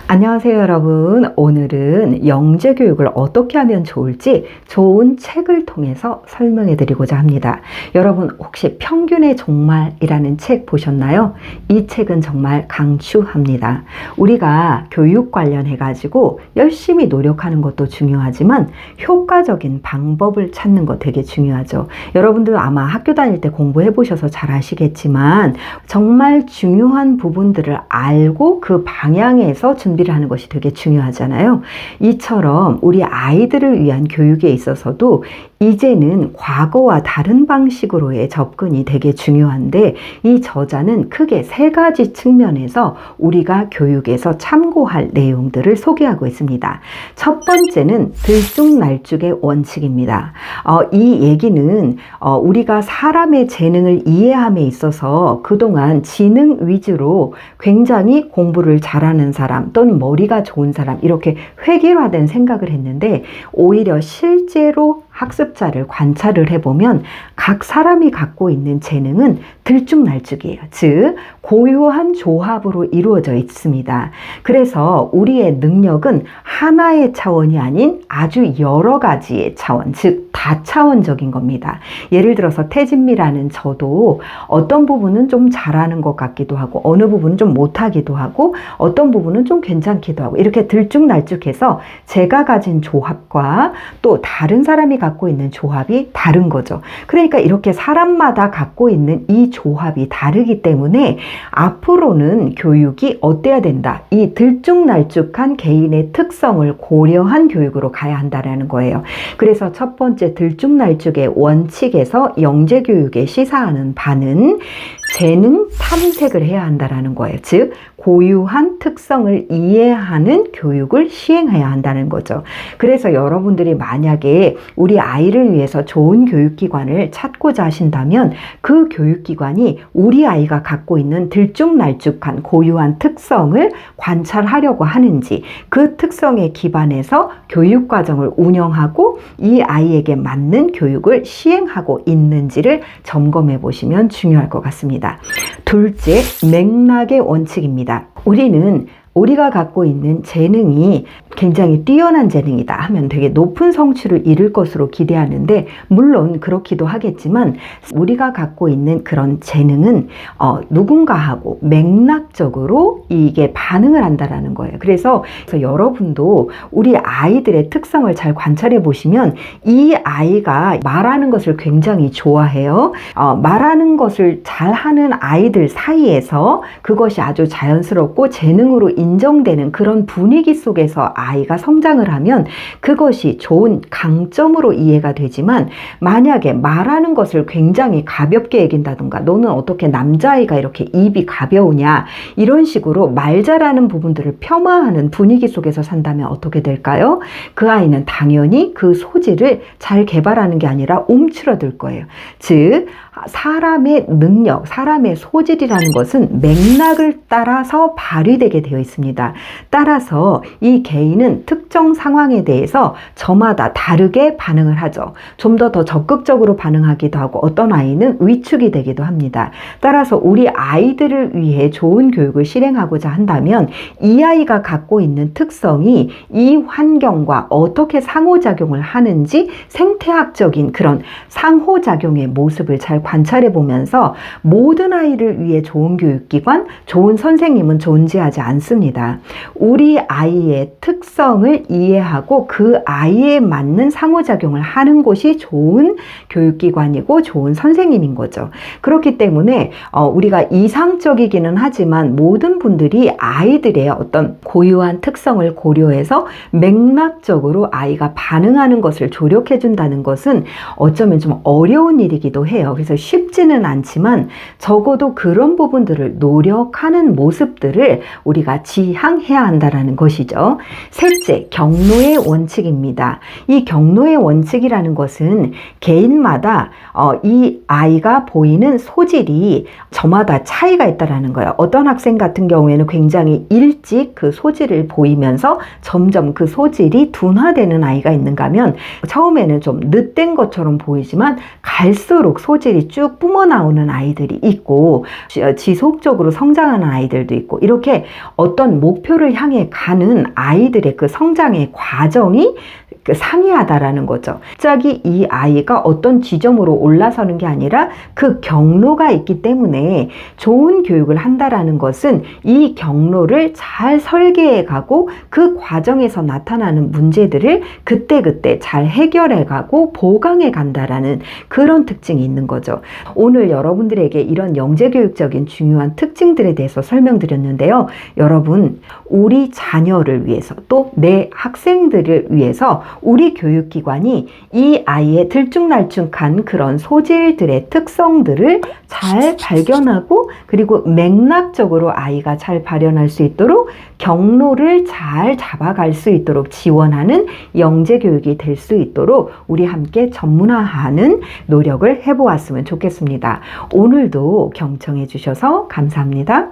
안녕하세요, 여러분. 오늘은 영재 교육을 어떻게 하면 좋을지 좋은 책을 통해서 설명해 드리고자 합니다. 여러분, 혹시 평균의 종말이라는 책 보셨나요? 이 책은 정말 강추합니다. 우리가 교육 관련해 가지고 열심히 노력하는 것도 중요하지만 효과적인 방법을 찾는 거 되게 중요하죠. 여러분들 아마 학교 다닐 때 공부해 보셔서 잘 아시겠지만 정말 중요한 부분들을 알고 그 방향에서 준비를 하는 것이 되게 중요하잖아요. 이처럼 우리 아이들을 위한 교육에 있어서도 이제는 과거와 다른 방식으로의 접근이 되게 중요한데, 이 저자는 크게 세 가지 측면에서 우리가 교육에서 참고할 내용들을 소개하고 있습니다. 첫 번째는 들쭉날쭉의 원칙입니다. 이 얘기는 우리가 사람의 재능을 이해함에 있어서 그동안 지능 위주로 굉장히 공부를 잘하는 사람 또는 머리가 좋은 사람 이렇게 획일화된 생각을 했는데, 오히려 실제로 학습자를 관찰을 해보면 각 사람이 갖고 있는 재능은 들쭉날쭉이에요. 즉 고유한 조합으로 이루어져 있습니다. 그래서 우리의 능력은 하나의 차원이 아닌 아주 여러 가지의 차원, 즉 다차원적인 겁니다. 예를 들어서 태진미라는 저도 어떤 부분은 좀 잘하는 것 같기도 하고 어느 부분은 좀 못하기도 하고 어떤 부분은 좀 괜찮기도 하고, 이렇게 들쭉날쭉해서 제가 가진 조합과 또 다른 사람이 갖고 있는 조합이 다른 거죠. 그러니까 이렇게 사람마다 갖고 있는 이 조합이 다르기 때문에 앞으로는 교육이 어때야 된다. 이 들쭉날쭉한 개인의 특성을 고려한 교육으로 가야 한다는 거예요. 그래서 첫 번째 들쭉날쭉의 원칙에서 영재교육에 시사하는 바는 재능 탐색을 해야 한다는 거예요. 즉 고유한 특성을 이해하는 교육을 시행해야 한다는 거죠. 그래서 여러분들이 만약에 우리 아이를 위해서 좋은 교육기관을 찾고자 하신다면 그 교육기관이 우리 아이가 갖고 있는 들쭉날쭉한 고유한 특성을 관찰하려고 하는지, 그 특성에 기반해서 교육과정을 운영하고 이 아이에게 맞는 교육을 시행하고 있는지를 점검해 보시면 중요할 것 같습니다. 둘째, 맥락의 원칙입니다. 우리가 갖고 있는 재능이 굉장히 뛰어난 재능이다 하면 되게 높은 성취를 이룰 것으로 기대하는데, 물론 그렇기도 하겠지만 우리가 갖고 있는 그런 재능은 누군가하고 맥락적으로 이게 반응을 한다라는 거예요. 그래서 여러분도 우리 아이들의 특성을 잘 관찰해 보시면 이 아이가 말하는 것을 굉장히 좋아해요. 말하는 것을 잘하는 아이들 사이에서 그것이 아주 자연스럽고 재능으로 인정되는 그런 분위기 속에서 아이가 성장을 하면 그것이 좋은 강점으로 이해가 되지만, 만약에 말하는 것을 굉장히 가볍게 얘긴다든가 너는 어떻게 남자아이가 이렇게 입이 가벼우냐 이런 식으로 말 잘하는 부분들을 폄하하는 분위기 속에서 산다면 어떻게 될까요? 그 아이는 당연히 그 소질을 잘 개발하는 게 아니라 움츠러들 거예요. 즉 사람의 능력, 사람의 소질이라는 것은 맥락을 따라서 발휘되게 되어 있습니다. 따라서 이 개인은 특정 상황에 대해서 저마다 다르게 반응을 하죠. 좀 더 적극적으로 반응하기도 하고 어떤 아이는 위축이 되기도 합니다. 따라서 우리 아이들을 위해 좋은 교육을 실행하고자 한다면 이 아이가 갖고 있는 특성이 이 환경과 어떻게 상호작용을 하는지 생태학적인 그런 상호작용의 모습을 잘 관찰해 보면서 모든 아이를 위해 좋은 교육기관, 좋은 선생님은 존재하지 않습니다. 우리 아이의 특성을 이해하고 그 아이에 맞는 상호작용을 하는 곳이 좋은 교육기관이고 좋은 선생님인 거죠. 그렇기 때문에 우리가 이상적이기는 하지만 모든 분들이 아이들의 어떤 고유한 특성을 고려해서 맥락적으로 아이가 반응하는 것을 조력해 준다는 것은 어쩌면 좀 어려운 일이기도 해요. 그래서 쉽지는 않지만 적어도 그런 부분들을 노력하는 모습들을 우리가 지향해야 한다는 것이죠. 셋째, 경로의 원칙입니다. 이 경로의 원칙이라는 것은 개인마다 이 아이가 보이는 소질이 저마다 차이가 있다는 거예요. 어떤 학생 같은 경우에는 굉장히 일찍 그 소질을 보이면서 점점 그 소질이 둔화되는 아이가 있는가 하면 처음에는 좀 늦된 것처럼 보이지만 갈수록 소질이 같이 쭉 뿜어 나오는 아이들이 있고 지속적으로 성장하는 아이들도 있고 이렇게 어떤 목표를 향해 가는 아이들의 그 성장의 과정이 상이하다라는 거죠. 갑자기 이 아이가 어떤 지점으로 올라서는 게 아니라 그 경로가 있기 때문에 좋은 교육을 한다라는 것은 이 경로를 잘 설계해 가고 그 과정에서 나타나는 문제들을 그때그때 잘 해결해 가고 보강해 간다라는 그런 특징이 있는 거죠. 오늘 여러분들에게 이런 영재교육적인 중요한 특징들에 대해서 설명드렸는데요. 여러분, 우리 자녀를 위해서 또 내 학생들을 위해서 우리 교육기관이 이 아이의 들쭉날쭉한 그런 소질들의 특성들을 잘 발견하고 그리고 맥락적으로 아이가 잘 발현할 수 있도록 경로를 잘 잡아갈 수 있도록 지원하는 영재교육이 될 수 있도록 우리 함께 전문화하는 노력을 해보았으면 좋겠습니다. 오늘도 경청해 주셔서 감사합니다.